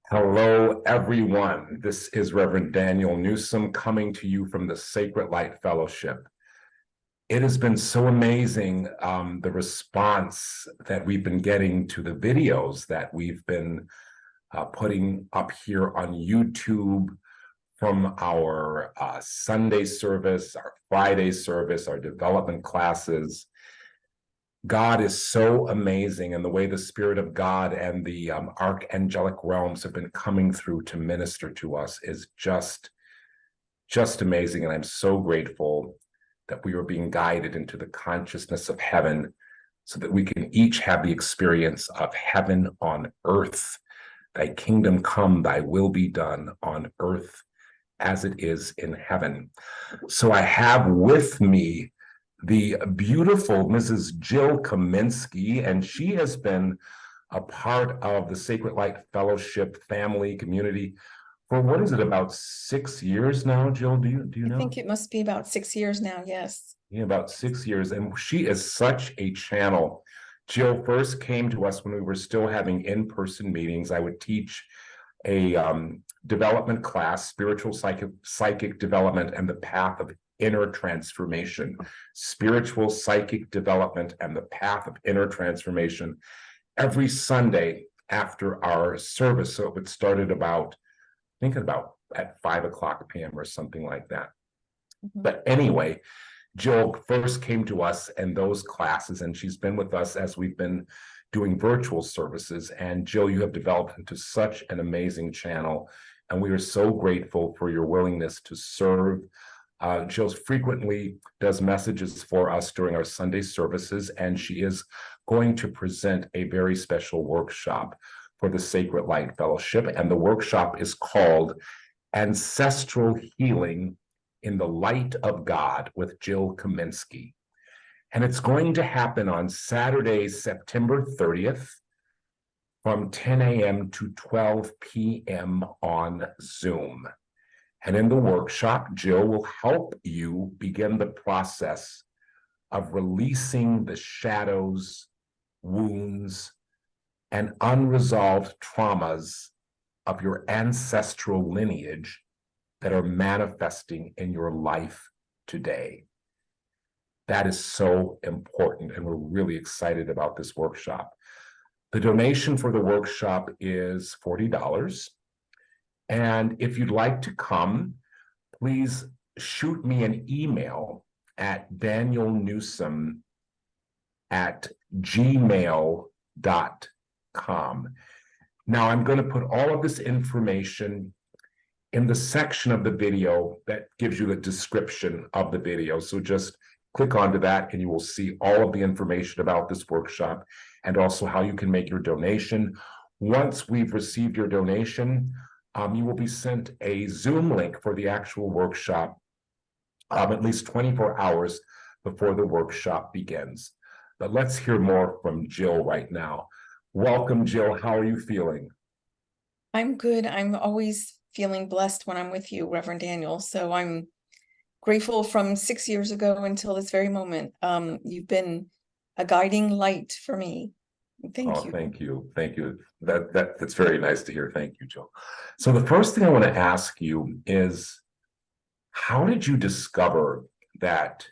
Hello, everyone. This is Reverend Daniel Newsom coming to you from the Sacred Light Fellowship. It has been so amazing, the response that we've been getting to the videos that we've been putting up here on YouTube from our Sunday service, our Friday service, our development classes. God is so amazing, and the way the Spirit of God and the archangelic realms have been coming through to minister to us is just amazing. And I'm so grateful that we are being guided into the consciousness of heaven so that we can each have the experience of heaven on earth. Thy kingdom come, thy will be done on earth as it is in heaven. So I have with me the beautiful Mrs. Jill Kaminsky, and she has been a part of the Sacred Light Fellowship family community for what is it, about 6 years now, Jill? Do you know? I think it must be about 6 years now, yes. Yeah, about 6 years, and she is such a channel. Jill first came to us when we were still having in-person meetings. I would teach a development class, spiritual psychic development and the path of inner transformation, spiritual psychic development and the path of inner transformation every Sunday after our service. So it would start at at 5 o'clock p.m. or something like that. But anyway, Jill first came to us in those classes, and she's been with us as we've been doing virtual services. And Jill, you have developed into such an amazing channel, and we are so grateful for your willingness to serve. Jill frequently does messages for us during our Sunday services, and she is going to present a very special workshop for the Sacred Light Fellowship. And the workshop is called Ancestral Healing in the Light of God with Jill Kaminsky. And it's going to happen on Saturday, September 30th from 10 a.m. to 12 p.m. on Zoom. And in the workshop, Jill will help you begin the process of releasing the shadows, wounds, and unresolved traumas of your ancestral lineage that are manifesting in your life today. That is so important, and we're really excited about this workshop. The donation for the workshop is $40. And if you'd like to come, please shoot me an email at danielnewsom@gmail.com. Now, I'm going to put all of this information in the section of the video that gives you the description of the video. So just click onto that and you will see all of the information about this workshop and also how you can make your donation. Once we've received your donation, you will be sent a Zoom link for the actual workshop at least 24 hours before the workshop begins. But let's hear more from Jill right now. Welcome, Jill. How are you feeling? I'm good. I'm always feeling blessed when I'm with you, Reverend Daniel. So I'm grateful from 6 years ago until this very moment. You've been a guiding light for me. Thank you. Thank you. Thank you. That's very nice to hear. Thank you, Jill. So the first thing I want to ask you is, how did you discover that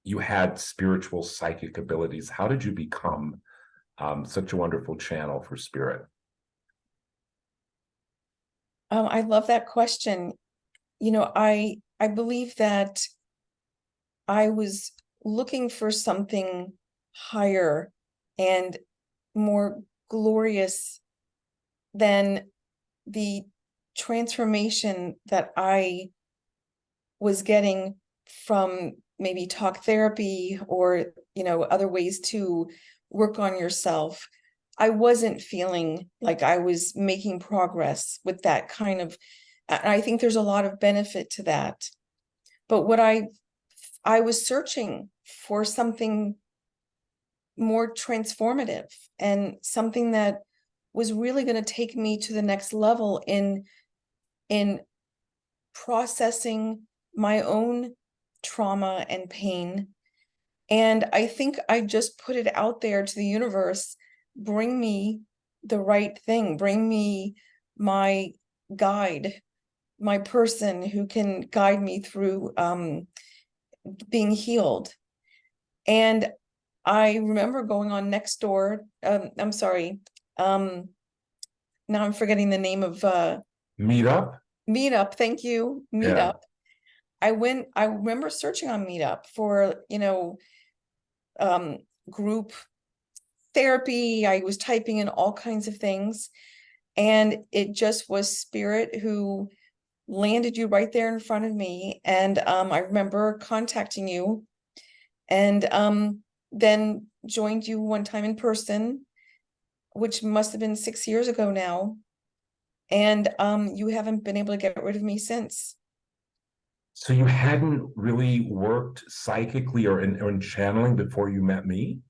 you had spiritual psychic abilities? How did you become such a wonderful channel for spirit? I love that question. You know, I believe that I was looking for something higher and more glorious than the transformation that I was getting from maybe talk therapy or, other ways to work on yourself. I wasn't feeling like I was making progress with that kind of, I think there's a lot of benefit to that. But what I was searching for something more transformative and something that was really going to take me to the next level in processing my own trauma and pain. And I think I just put it out there to the universe, bring me the right thing, bring me my guide, my person who can guide me through being healed. And I remember going on Nextdoor. I'm sorry. Now I'm forgetting the name of Meetup? Meetup. Thank you. Yeah. Meetup. I remember searching on Meetup for, group therapy. I was typing in all kinds of things, and it just was spirit who landed you right there in front of me. And I remember contacting you, and then joined you one time in person, which must have been 6 years ago now. And you haven't been able to get rid of me since. So you hadn't really worked psychically or in channeling before you met me?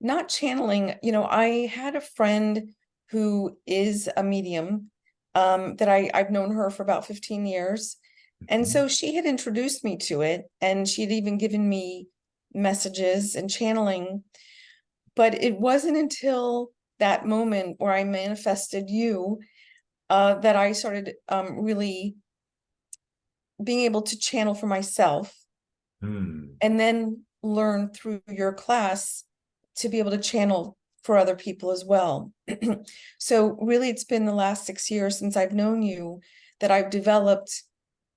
Not channeling, I had a friend who is a medium, that I've known her for about 15 years. And Mhm. so she had introduced me to it, and she'd even given me messages and channeling. But it wasn't until that moment where I manifested you, that I started really being able to channel for myself, Hmm. and then learn through your class to be able to channel for other people as well. So really, it's been the last 6 years since I've known you that I've developed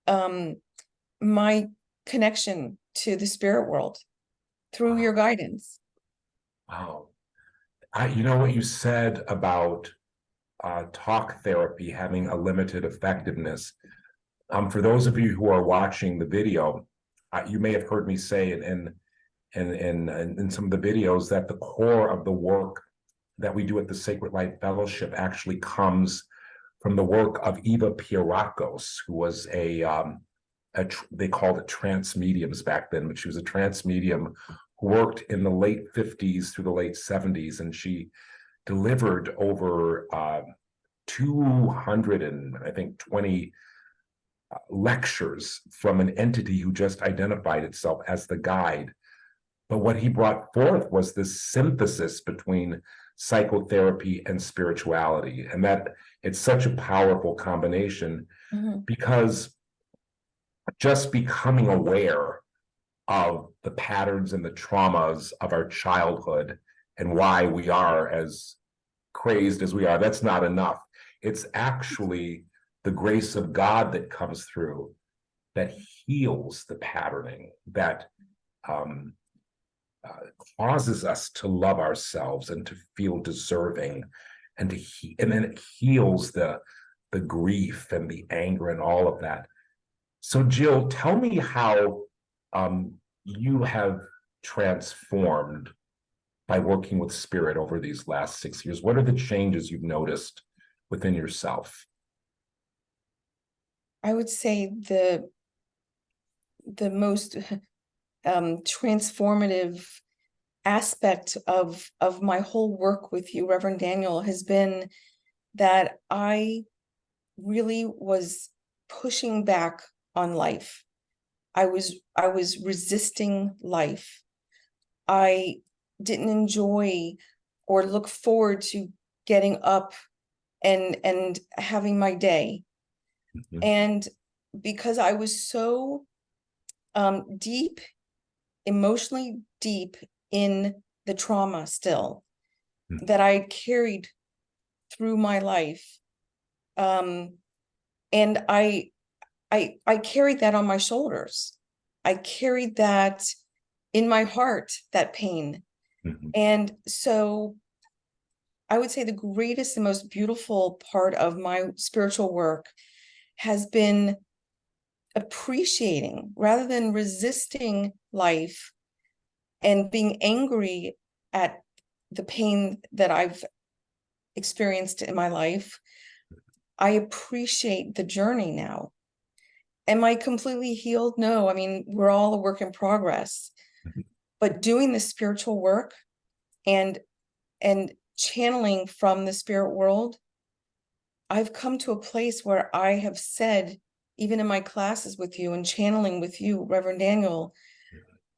my connection to the spirit world through your Wow. guidance. Wow. You know what you said about talk therapy having a limited effectiveness. For those of you who are watching the video, you may have heard me say it in some of the videos that the core of the work that we do at the Sacred Light Fellowship actually comes from the work of Eva Pierrakos, who was they called it trance mediums back then, but she was a trance medium who worked in the late 50s through the late 70s, and she delivered over 200 and I think 20 lectures from an entity who just identified itself as the guide. But what he brought forth was this synthesis between psychotherapy and spirituality, and that it's such a powerful combination Mhm. because just becoming aware of the patterns and the traumas of our childhood and why we are as crazed as we are, that's not enough. It's actually the grace of God that comes through that heals the patterning, that um, causes us to love ourselves and to feel deserving, and and then it heals the grief and the anger and all of that. So, Jill, tell me how you have transformed by working with spirit over these last 6 years. What are the changes you've noticed within yourself? I would say the most transformative aspect of my whole work with you, Reverend Daniel, has been that I really was pushing back on life. I was resisting life. I didn't enjoy or look forward to getting up and having my day. Mhm. And because I was so deep, emotionally deep in the trauma still that I carried through my life. And I carried that on my shoulders. I carried that in my heart, that pain. Mhm. And so I would say the greatest and most beautiful part of my spiritual work has been appreciating rather than resisting life and being angry at the pain that I've experienced in my life. I appreciate the journey now. Am I completely healed? No. I mean, we're all a work in progress. Mhm. But doing the spiritual work and channeling from the spirit world, I've come to a place where I have said, even in my classes with you and channeling with you, Reverend Daniel,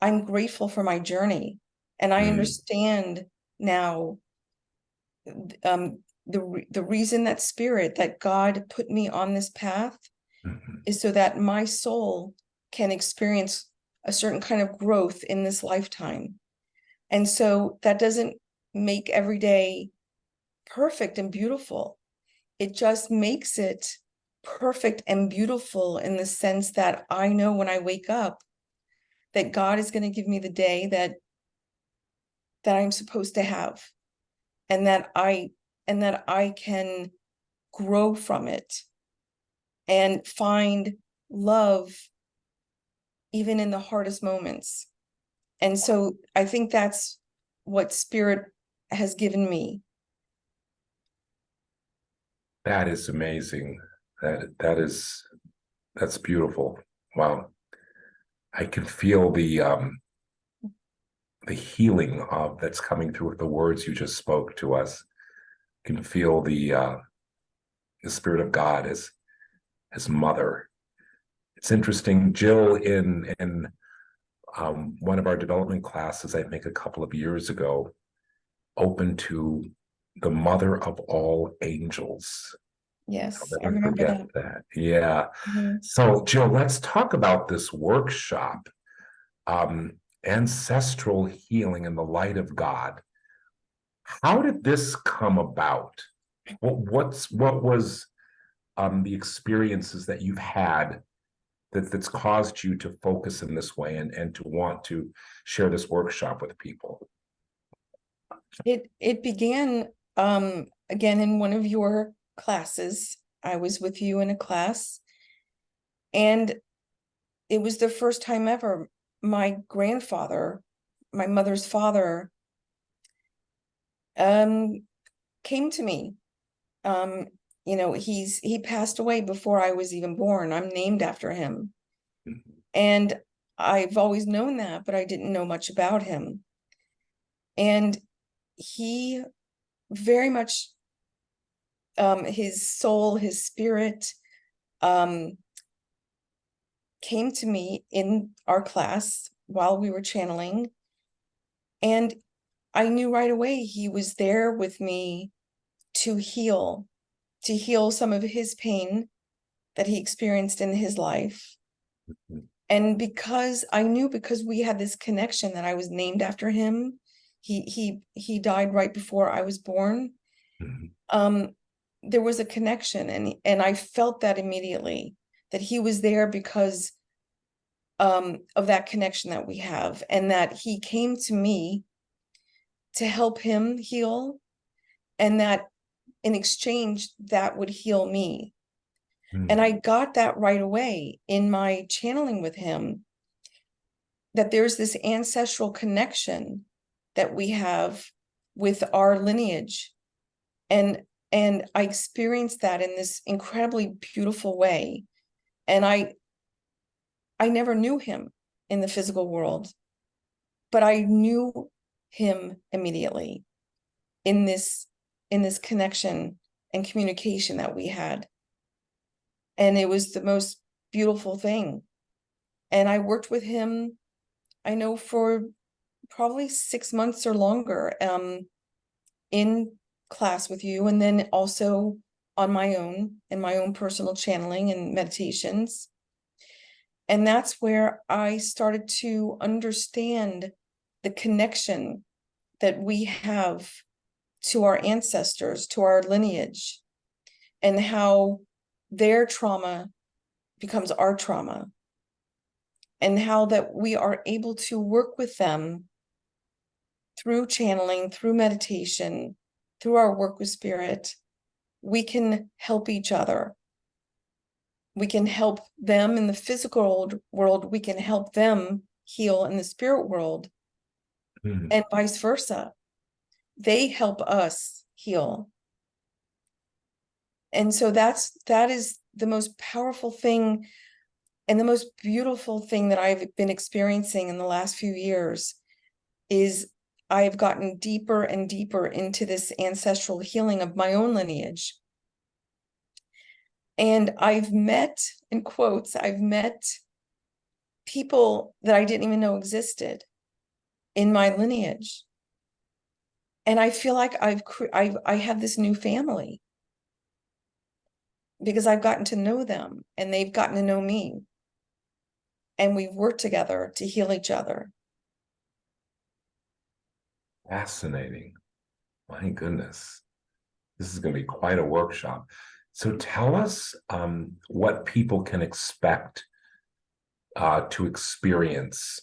I'm grateful for my journey. And I Mm. understand now the reason that spirit, that God put me on this path is so that my soul can experience a certain kind of growth in this lifetime. And so that doesn't make every day perfect and beautiful. It just makes it perfect and beautiful in the sense that I know when I wake up that God is going to give me the day that I'm supposed to have, and that I can grow from it and find love even in the hardest moments. And so I think that's what spirit has given me. That is amazing. That's beautiful. Wow. I can feel the healing of that's coming through with the words you just spoke to us. Can feel the spirit of God as mother. It's interesting, Jill, in one of our development classes, I think a couple of years ago, open to the mother of all angels. Yes, I'll I never remember forget that. that. Yeah. Mhm. So, Jill, let's talk about this workshop, um, Ancestral Healing in the Light of God. How did this come about? What was the experiences that you've had that's caused you to focus in this way and to want to share this workshop with people? It began again in one of your classes. I was with you in a class, and it was the first time ever my grandfather, my mother's father, came to me. Um, he passed away before I was even born. I'm named after him. And I've always known that, but I didn't know much about him. And he very much, his soul, his spirit, um, came to me in our class while we were channeling. And I knew right away he was there with me to heal some of his pain that he experienced in his life. And because I knew, because we had this connection, that I was named after him. He died right before I was born. There was a connection, and I felt that immediately, that he was there because of that connection that we have, and that he came to me to help him heal, and that in exchange that would heal me. And I got that right away in my channeling with him, that there's this ancestral connection that we have with our lineage. And I experienced that in this incredibly beautiful way. And I never knew him in the physical world, but I knew him immediately in this connection and communication that we had. And it was the most beautiful thing. And I worked with him, I know, for probably 6 months or longer, in class with you, and then also on my own, in my own personal channeling and meditations. And that's where I started to understand the connection that we have to our ancestors, to our lineage, and how their trauma becomes our trauma, and how that we are able to work with them through channeling, through meditation, through our work with spirit. We can help each other. We can help them in the physical world. We can help them heal in the spirit world, and vice versa. They help us heal. And so that is the most powerful thing and the most beautiful thing that I've been experiencing in the last few years, is I've gotten deeper and deeper into this ancestral healing of my own lineage. And I've met, in quotes, I've met people that I didn't even know existed in my lineage. And I feel like I have this new family because I've gotten to know them and they've gotten to know me. And we've worked together to heal each other. Fascinating. My goodness. This is going to be quite a workshop. So tell us what people can expect to experience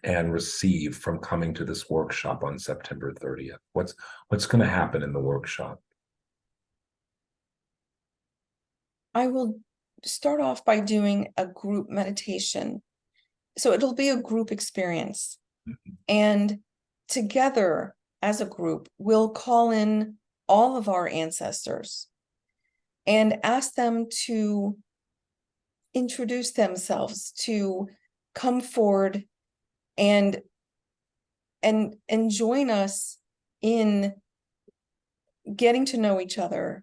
and receive from coming to this workshop on September 30th. What's going to happen in the workshop? I will start off by doing a group meditation. So it'll be a group experience. And together as a group, we'll call in all of our ancestors and ask them to introduce themselves, to come forward and join us in getting to know each other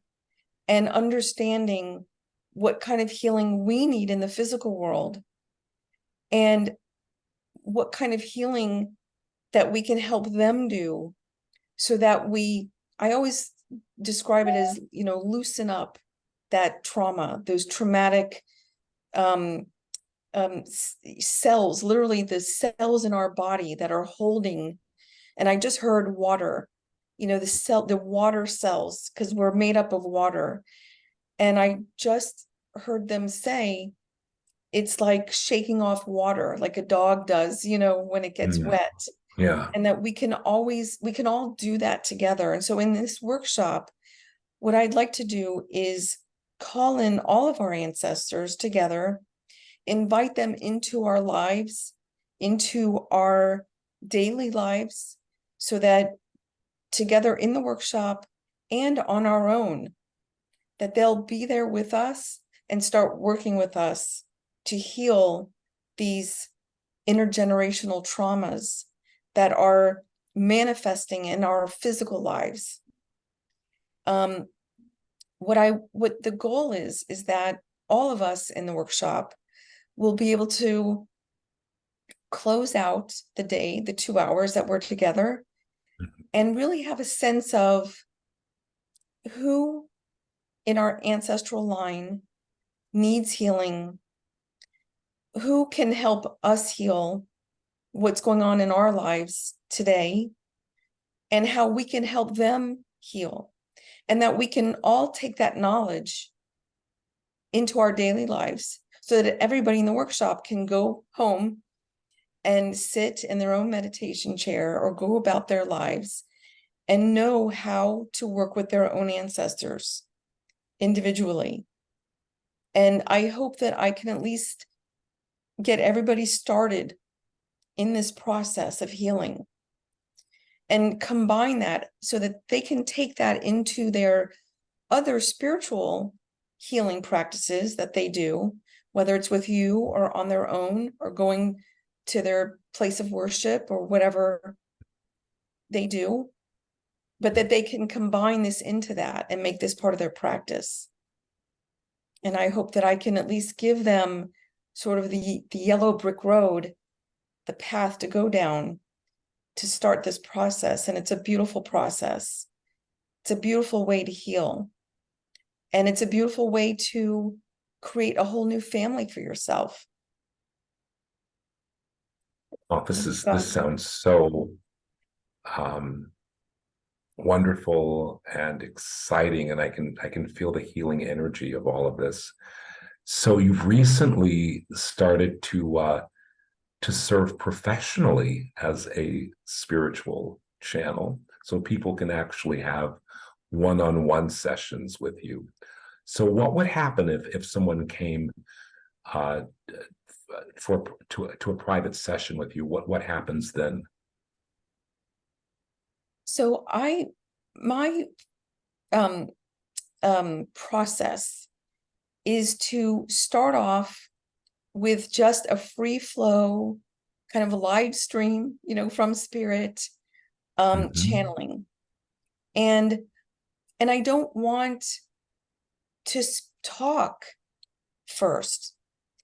and understanding what kind of healing we need in the physical world and what kind of healing that we can help them do so that I always describe it as, loosen up that trauma, those traumatic cells, literally the cells in our body that are holding. And I just heard water, the water cells, because we're made up of water. And I just heard them say, it's like shaking off water, like a dog does, when it gets wet. Yeah. And that we can all do that together. And so in this workshop, what I'd like to do is call in all of our ancestors together, invite them into our lives, into our daily lives, so that together in the workshop and on our own, that they'll be there with us and start working with us to heal these intergenerational traumas that are manifesting in our physical lives. What the goal is that all of us in the workshop will be able to close out the day, the 2 hours that we're together, and really have a sense of who in our ancestral line needs healing, who can help us heal what's going on in our lives today, and how we can help them heal. And that we can all take that knowledge into our daily lives so that everybody in the workshop can go home and sit in their own meditation chair or go about their lives and know how to work with their own ancestors individually. And I hope that I can at least get everybody started in this process of healing and combine that so that they can take that into their other spiritual healing practices that they do, whether it's with you or on their own or going to their place of worship or whatever they do, but that they can combine this into that and make this part of their practice. And I hope that I can at least give them sort of the yellow brick road, the path to go down to start this process. And it's a beautiful process. It's a beautiful way to heal. And it's a beautiful way to create a whole new family for yourself. Oh, this sounds so wonderful and exciting, and I can feel the healing energy of all of this. So you've recently started to serve professionally as a spiritual channel, so people can actually have one-on-one sessions with you. So what would happen if someone came to a private session with you? What happens then? So my process is to start off with just a free flow kind of a live stream, from spirit, channeling. And I don't want to talk first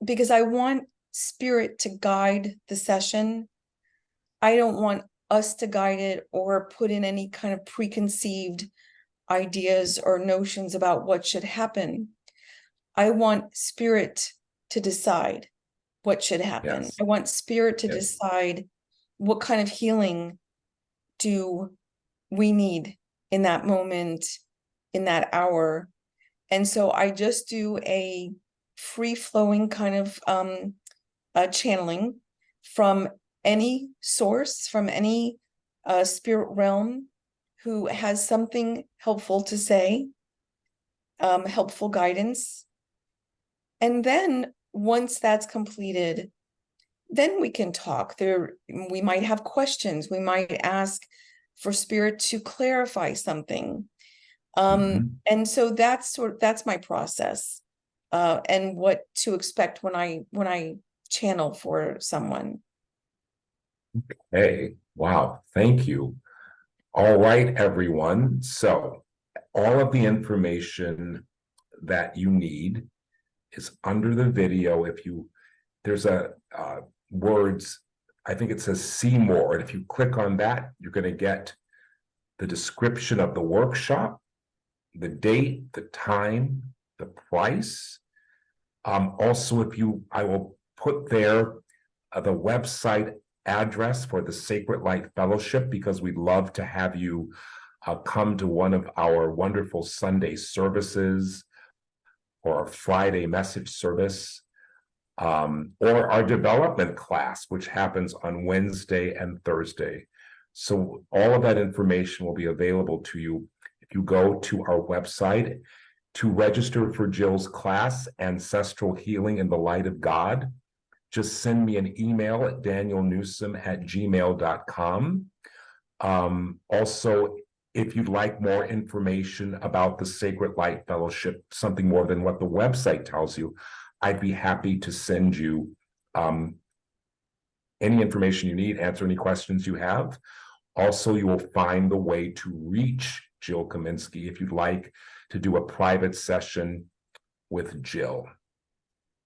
because I want spirit to guide the session. I don't want us to guide it or put in any kind of preconceived ideas or notions about what should happen. I want spirit to decide what should happen. Yes. I want spirit to Yes. decide what kind of healing do we need in that moment, in that hour. And so I just do a free-flowing kind of channeling from any source, from any spirit realm who has something helpful to say, helpful guidance. And then once that's completed, then we can talk. We might have questions. We might ask for spirit to clarify something. And so that's my process, and what to expect when I channel for someone. Hey, wow, thank you. All right, everyone. So all of the information that you need is under the video. There's a words, I think it says see more. And if you click on that, you're going to get the description of the workshop, the date, the time, the price. Also, I will put there the website address for the Sacred Light Fellowship, because we'd love to have you come to one of our wonderful Sunday services or our Friday message service, or our development class, which happens on Wednesday and Thursday. So all of that information will be available to you if you go to our website. To register for Jill's class, Ancestral Healing in the Light of God, just send me an email at danielnewsom@gmail.com. Also, if you'd like more information about the Sacred Light Fellowship, something more than what the website tells you, I'd be happy to send you any information you need, answer any questions you have. Also, you will find the way to reach Jill Kaminsky if you'd like to do a private session with Jill.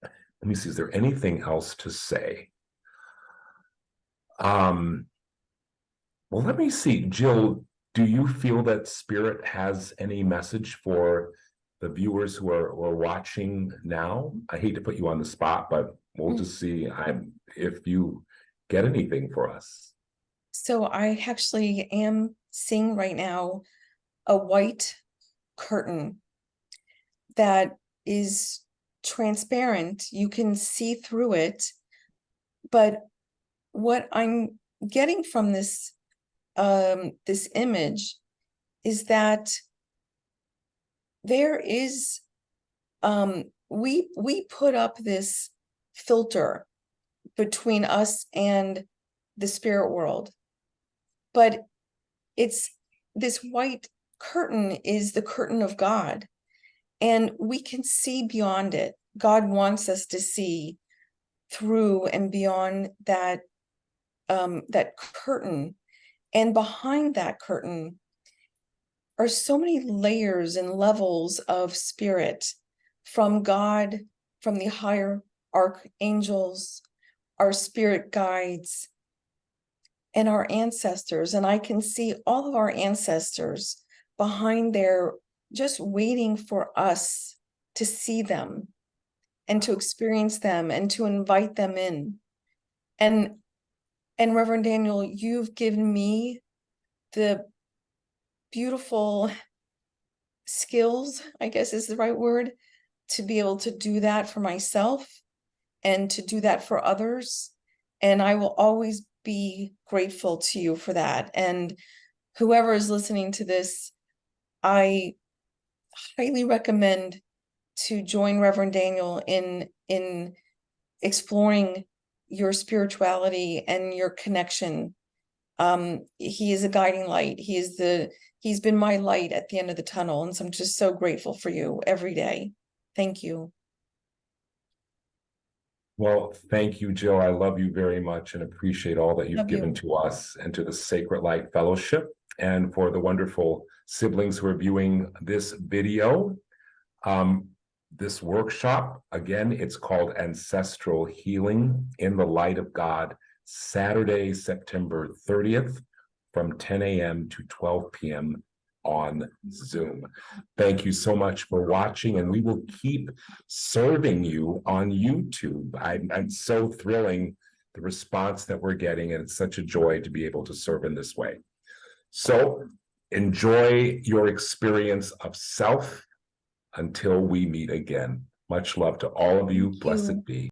Let me see, is there anything else to say? Well, let me see. Jill, do you feel that Spirit has any message for the viewers who are watching now? I hate to put you on the spot, but we'll just see if you get anything for us. So I actually am seeing right now a white curtain that is transparent. You can see through it. But what I'm getting from this image is that there is we put up this filter between us and the spirit world, but it's this white curtain is the curtain of God, and we can see beyond it. God wants us to see through and beyond that that curtain, and behind that curtain are so many layers and levels of spirit from God, from the higher archangels, our spirit guides, and our ancestors. And I can see all of our ancestors behind there just waiting for us to see them and to experience them and to invite them in. And Reverend Daniel, you've given me the beautiful skills, I guess is the right word, to be able to do that for myself and to do that for others. And I will always be grateful to you for that. And whoever is listening to this, I highly recommend to join Reverend Daniel in exploring your spirituality and your connection. He is a guiding light. He's been my light at the end of the tunnel. And so I'm just so grateful for you every day. Thank you. Well, thank you, Jill. I love you very much and appreciate all that you've Love given you. to us and to the Sacred Light Fellowship, and for the wonderful siblings who are viewing this video. This workshop, again, it's called Ancestral Healing in the Light of God, Saturday, September 30th from 10 a.m. to 12 p.m. on Zoom. Thank you so much for watching, and we will keep serving you on YouTube. I'm so thrilling the response that we're getting, and it's such a joy to be able to serve in this way. So enjoy your experience of self until we meet again. Much love to all of you. Thank you. Blessed be.